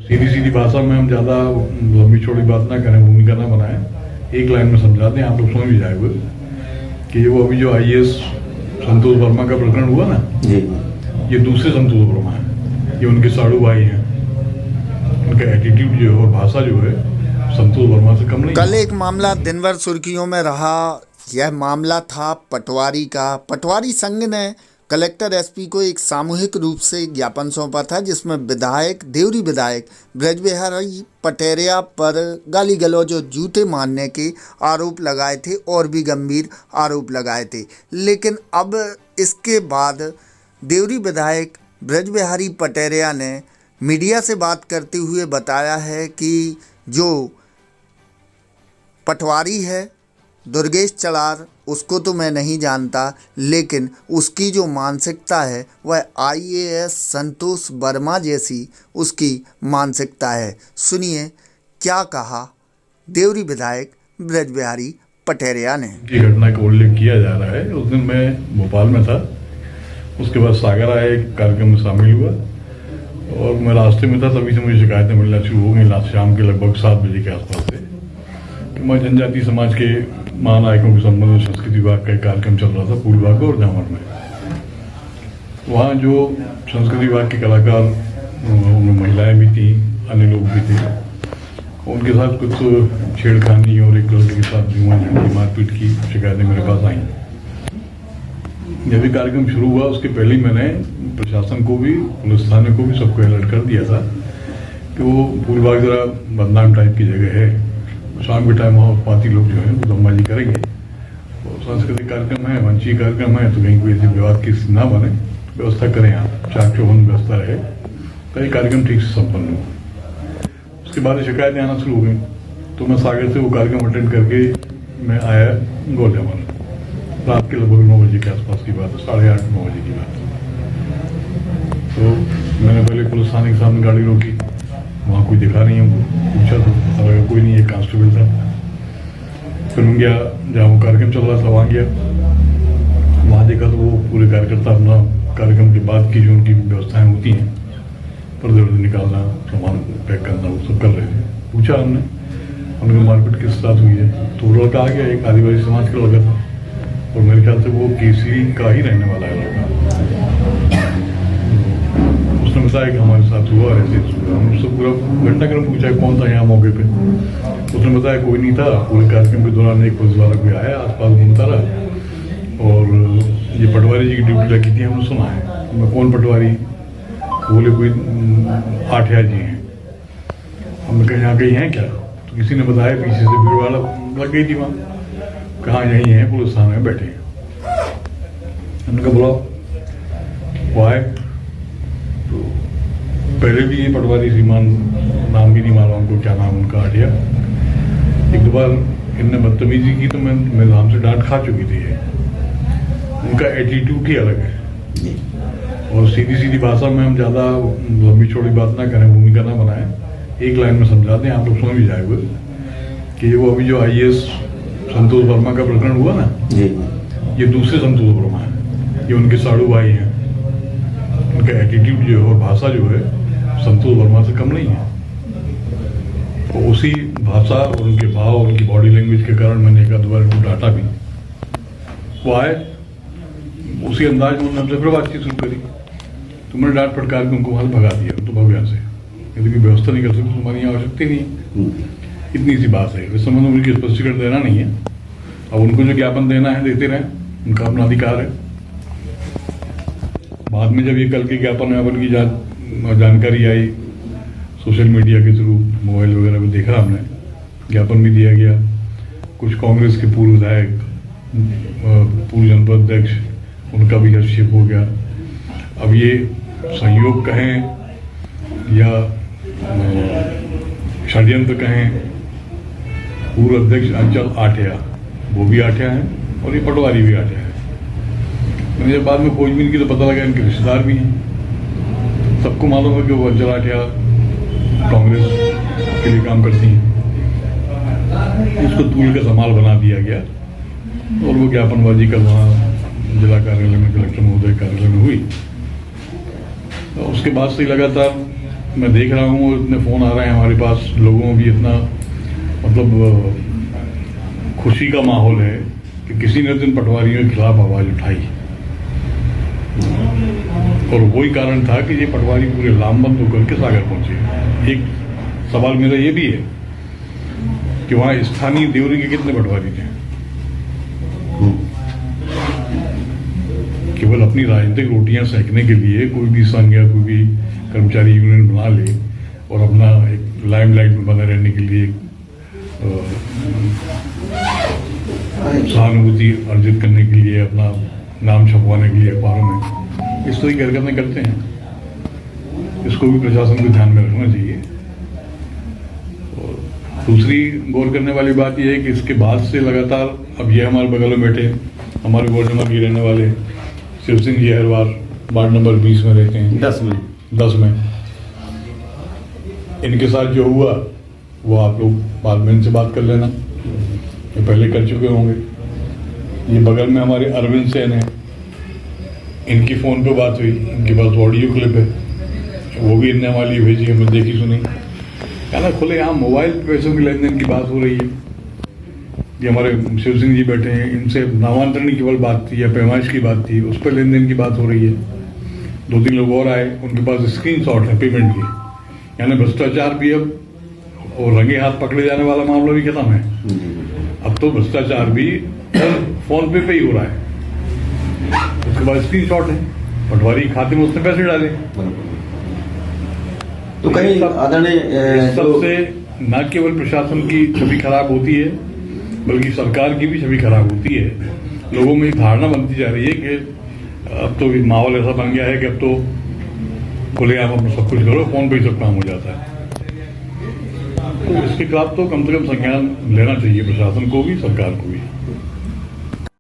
सीधी सीधी भाषा में हम ज़्यादा लंबी चौड़ी बात ना करें, भूमिका ना बनाएं, एक लाइन में समझा दें, आप लोग समझ भी जाएंगे कि वो अभी जो आईएएस संतोष वर्मा का प्रकरण हुआ ना जी, ये दूसरे संतोष वर्मा है, ये उनके साड़ू भाई हैं। उनका एटीट्यूड जो है और भाषा जो है संतोष वर्मा से कम नहीं। कल एक मामला दिन भर सुर्खियों में रहा। यह मामला था पटवारी का। पटवारी संघ ने कलेक्टर एसपी को एक सामूहिक रूप से ज्ञापन सौंपा था, जिसमें विधायक देवरी विधायक ब्रजबिहारी पटेरिया पर गाली गलौज और जूते मारने के आरोप लगाए थे और भी गंभीर आरोप लगाए थे। लेकिन अब इसके बाद देवरी विधायक ब्रजबिहारी पटेरिया ने मीडिया से बात करते हुए बताया है कि जो पटवारी है दुर्गेश चलार, उसको तो मैं नहीं जानता, लेकिन उसकी जो मानसिकता है वह आईएएस संतोष वर्मा जैसी उसकी मानसिकता है। सुनिए क्या कहा देवरी विधायक ब्रजबिहारी पटेरिया ने। की घटना का उल्लेख किया जा रहा है। उस दिन मैं भोपाल में था, उसके बाद सागर आया, एक कार्यक्रम में शामिल हुआ और मैं रास्ते में था, तभी से मुझे शिकायतें मिलना शुरू हो गई शाम के लगभग 7 बजे के आसपास से कि मैं जनजातीय समाज के महानायकों के संबंध में संस्कृति विभाग का एक कार्यक्रम चल रहा था फूलबाग और जामर में। वहाँ जो संस्कृति विभाग के कलाकार, उनमें महिलाएं भी थी, अन्य लोग भी थे, उनके साथ कुछ छेड़खानी और एक लड़के के साथ जुआ झंडी मारपीट की शिकायतें मेरे पास आई। जब भी कार्यक्रम शुरू हुआ उसके पहले मैंने प्रशासन को भी, पुलिस थाने को भी, सबको अलर्ट कर दिया था कि वो फूलबाग जरा बदनाम टाइप की जगह है, शाम के टाइम वहाँ पार्टी लोग जो है वो दमबाजी करेंगे और सांस्कृतिक कार्यक्रम है, मंची कार्यक्रम है, तो कहीं कोई ऐसी विवाद की स्थिति ना बने, व्यवस्था करें, आप चाक चौबंद व्यवस्था रहे, तो ये कार्यक्रम ठीक से संपन्न हो। उसके बाद शिकायतें आना शुरू हो गई, तो मैं सागर से वो कार्यक्रम अटेंड करके मैं आया गोलजामल, रात के लगभग 9 बजे के आसपास की बात है, 8:30-9 बजे की बात। तो मैंने पहले पुलिस थाने के सामने गाड़ी रोकी, वहाँ कोई दिखा नहीं हमको, पूछा तो पता लगा कोई नहीं, एक कांस्टेबल था। फिर मैं गया जहाँ वो कार्यक्रम चल रहा था, वहाँ गया, वहाँ देखा तो वो पूरे कार्यकर्ता अपना कार्यक्रम के बाद की जो उनकी व्यवस्थाएं होती हैं, पर्दे वर्दे निकालना, सामान पैक करना, वो सब कर रहे थे। पूछा हमने मारपीट किस साथ हुई है, तो वो लड़का आ गया, एक आदिवासी समाज का लड़का था और मेरे ख्याल से वो केसरी का ही रहने वाला है लड़का। उसने बताया कि हमारे साथ हुआ ऐसे, हम उससे पूरा घटनाक्रम पूछा कौन था यहाँ मौके पे। उसने बताया कोई नहीं था, पूरे कार्यक्रम के दौरान एक पुलिस वाला कोई आया, आसपास घूमता रहा और ये पटवारी जी की ड्यूटी लगी थी, हमने सुना है। मैं कौन पटवारी? बोले कोई आठिया जी हैं। हमने कहा यहाँ कहीं हैं क्या? तो किसी ने बताया पीछे से भीड़ वाला लग गई थी वहाँ, कहाँ यहीं है, पुलिस थाने में बैठे। हमने कहा बुलाओ, वो आए। तो पहले भी ये पटवारी श्रीमान, नाम भी नहीं मालूम हमको क्या नाम उनका, आठिया, एक दो बार इनने बदतमीजी की तो मैं हमसे डांट खा चुकी थी। उनका एटीट्यूड ही अलग है और सीधी सीधी भाषा में हम ज़्यादा लंबी चौड़ी बात ना करें, भूमिका ना बनाएं, एक लाइन में समझा दें, आप लोग समझ भी जाएंगे कि वो अभी जो आईएएस संतोष वर्मा का प्रकरण हुआ ना जी, ये दूसरे संतोष वर्मा है, ये उनके साड़ू भाई हैं। उनका एटीट्यूड जो है और भाषा जो है संतोष वर्मा से कम नहीं है। तो उसी भाषा और उनके भाव, उनकी बॉडी लैंग्वेज के कारण मैंने एक आध बार उनको डांटा भी। वो आए, उसी अंदाज में उन्होंने हमसे फिर बातचीत शुरू करी, तो मैंने डांट फटकार के उनको वहाँ से भगा दिया, तो भाग यहाँ से, यदि कोई व्यवस्था नहीं कर सकते तुम्हारी यहाँ आवश्यकता नहीं है। इतनी सी बात है, इस संबंध में उनकी स्पष्टीकरण देना नहीं है। अब उनको जो ज्ञापन देना है देते रहें, उनका अपना अधिकार है। बाद में जब ये कल के ज्ञापन व्यापन की जानकारी आई सोशल मीडिया के थ्रू, मोबाइल वगैरह में देखा हमने, ज्ञापन भी दिया गया। कुछ कांग्रेस के पूर्व विधायक, पूर्व जनपद अध्यक्ष, उनका भी हस्तक्षेप हो गया। अब ये संयोग कहें या षड्यंत्र कहें, पूर्व अध्यक्ष अंचल आठिया, वो भी आठिया हैं और ये पटवारी भी आठिया है। मैंने जब बाद में खोजबीन की तो पता लगा इनके रिश्तेदार भी हैं। सबको मालूम है कि वो अंचल आठिया कांग्रेस के लिए काम करती हैं। उसको तूल का संभाल बना दिया गया और वो ज्ञापनबाजी कल वहाँ जिला कार्यालय में, कलेक्टर महोदय कार्यालय में हुई। तो उसके बाद से लगातार मैं देख रहा हूँ इतने फ़ोन आ रहे हैं हमारे पास, लोगों में भी इतना मतलब खुशी का माहौल है कि किसी ने दिन पटवारियों के खिलाफ आवाज़ उठाई। और वही कारण था कि ये पटवारी पूरे लामबंद होकर के सागर पहुंचे। एक सवाल मेरा ये भी है कि वहाँ स्थानीय देवरी के कितने पटवारी थे? केवल अपनी राजनीतिक रोटियां सेकने के लिए कोई भी संघ या कोई भी कर्मचारी यूनियन बना ले और अपना एक लाइमलाइट में बने रहने के लिए सहानुभूति अर्जित करने के लिए, अपना नाम छपवाने के लिए अखबारों में इस तरह की हरकतें करते हैं। इसको भी प्रशासन को ध्यान में रखना चाहिए। और दूसरी गौर करने वाली बात यह है कि इसके बाद से लगातार अब ये हमारे बगल में बैठे हमारे गोरजमा की रहने वाले शिव सिंह जी हरवार वार्ड नंबर 20 में रहते हैं, 10 में। इनके साथ जो हुआ वो आप लोग बाद में इनसे बात कर लेना, ये पहले कर चुके होंगे। ये बगल में हमारे अरविंद सेन है, इनकी फ़ोन पे बात हुई, इनके पास ऑडियो क्लिप है, वो भी इनने हमारी भेजी, हमने देखी सुनी। कहना खुले यहाँ मोबाइल पैसों के लेन देन की बात हो रही है। ये हमारे शिव सिंह जी बैठे हैं, इनसे नामांतरण की केवल बात थी या पैमाइश की बात थी, उस पर लेन देन की बात हो रही है। 2-3 लोग और आए, उनके पास स्क्रीनशॉट है पेमेंट की। यानी भ्रष्टाचार भी अब और रंगे हाथ पकड़े जाने वाला मामला भी खत्म है। अब तो भ्रष्टाचार भी फोन पे ही हो रहा है। उसके बाद स्क्रीनशॉट है, पटवारी खाते में उसने पैसे डाले। तो कहीं आदरणीय सबसे न केवल प्रशासन की छवि खराब होती है बल्कि सरकार की भी छवि खराब होती है। लोगों में धारणा बनती जा रही है कि अब तो माहौल ऐसा बन गया है कि अब तो खुलेआम अपना सब कुछ करो, फोन पे ही सब काम हो जाता है। तो इसके खिलाफ तो कम से कम संज्ञान लेना चाहिए प्रशासन को भी, सरकार को भी।